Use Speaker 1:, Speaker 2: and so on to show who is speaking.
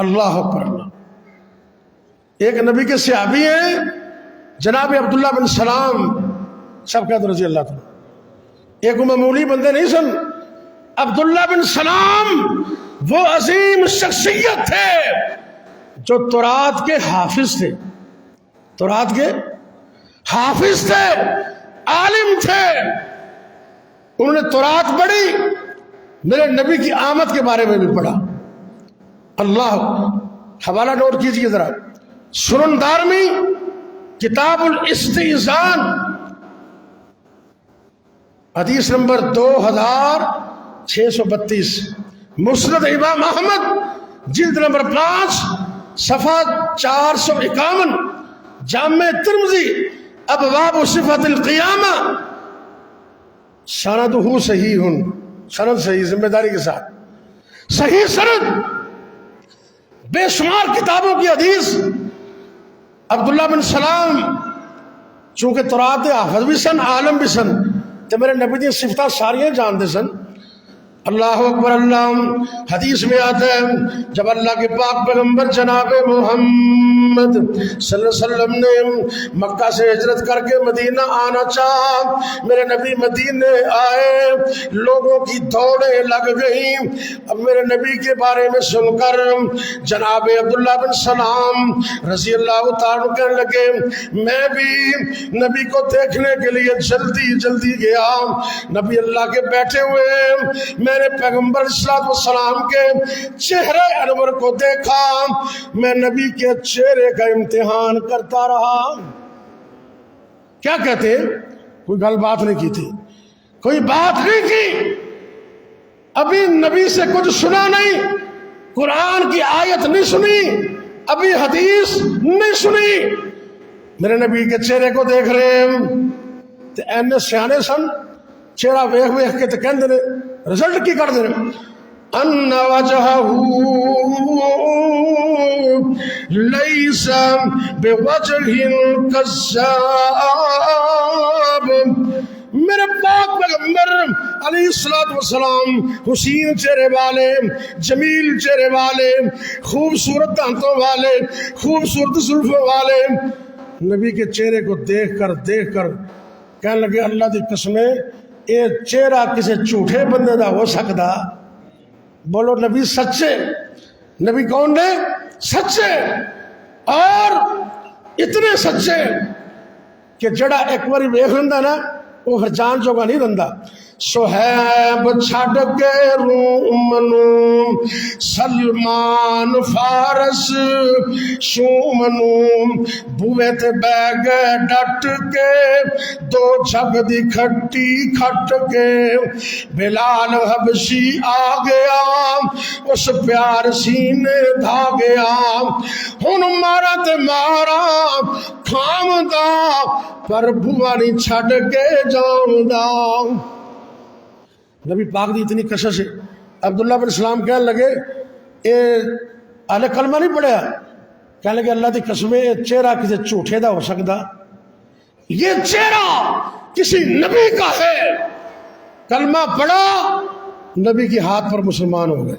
Speaker 1: اللہ اکبر اللہ۔ ایک نبی کے صحابی ہیں جناب عبداللہ بن سلام، سب کہتے رضی اللہ تعالیٰ، ایک معمولی بندے نہیں سن، عبداللہ بن سلام وہ عظیم شخصیت تھے جو تورات کے حافظ تھے، تورات کے حافظ تھے، عالم تھے، انہوں نے تورات پڑھی، میرے نبی کی آمد کے بارے میں بھی پڑھا۔ اللہ، حوالہ نوٹ کیجئے ذرا، سنن دارمی کتاب الاستئذان حدیث نمبر 2632، مسند امام احمد جلد نمبر 5 صفحہ 451، جامع ترمذی ابواب صفت القیامہ، سندہ صحیح، سند صحیح، ذمہ داری کے ساتھ صحیح سند، بے شمار کتابوں کی حدیث۔ عبداللہ بن سلام چونکہ تورات حافظ بھی سن، عالم بھی سن، تو میرے نبی دی صفتہ ساریاں جانتے سن۔ اللہ اکبر اللہ، حدیث میں آتا ہے جب اللہ کے پاک پیغمبر جناب محمد صلی اللہ علیہ وسلم نے مکہ سے ہجرت کر کے مدینہ آنا چاہا، میرے نبی مدینے آئے، لوگوں کی دوڑیں لگ گئیں۔ اب میرے نبی کے بارے میں سن کر جناب عبداللہ بن سلام رضی اللہ تعالیٰ کہنے لگے میں بھی نبی کو دیکھنے کے لیے جلدی جلدی گیا، نبی اللہ کے بیٹھے ہوئے، میں نے پیغمبر صلی اللہ علیہ وسلم کے چہرے انور کو دیکھا، میں نبی کے چہرے کا امتحان کرتا رہا۔ کیا کہتے؟ کوئی گل بات نہیں کی تھی، کوئی بات نہیں کی، ابھی نبی سے کچھ سنا نہیں، قرآن کی آیت نہیں سنی، ابھی حدیث نہیں سنی، میرے نبی کے چہرے کو دیکھ رہے ہیں۔ تو اینے سیانے سن، چہرہ ویکھ ویکھ کے تو کہندے نے رزلٹ کی کر دے ان وجہہ لیس بوجہ کذاب، میرے پاک پیغمبر علیہ السلام حسین چہرے والے، جمیل چہرے والے، خوبصورت دانتوں والے، خوبصورت زلفوں والے، نبی کے چہرے کو دیکھ کر کہنے لگے اللہ دی قسمیں یہ چہرہ کسی جھوٹے بندے دا ہو سکتا؟ بولو نبی سچے، نبی کون نے؟ سچے، اور اتنے سچے کہ جڑا ایک باری ویکھ لیندا نا وہ ہر جان جوگا نہیں رہندا۔ صہیب چھڈ کے روم نو، سلمان فارس شوم نو، بوئے تے بہ گئے ڈٹ کے، دو جھگ دی کھٹی کھٹ کے، بلال حبشی آ گیا، اس پیار سینے دھا گیا، ہن مارا تے مارا کھام دا، پر بوا نہیں چھڈ کے جاؤں دا۔ نبی پاک دی اتنی کشش ہے۔ عبداللہ بن سلام کہنے لگے اے اہل کلمہ نہیں پڑھیا؟ کہنے لگے اللہ دی قسم یہ چہرہ کسی جھوٹے دا ہو سکتا؟ یہ چہرہ کسی نبی کا ہے۔ کلمہ پڑھا، نبی کی ہاتھ پر مسلمان ہو گئے۔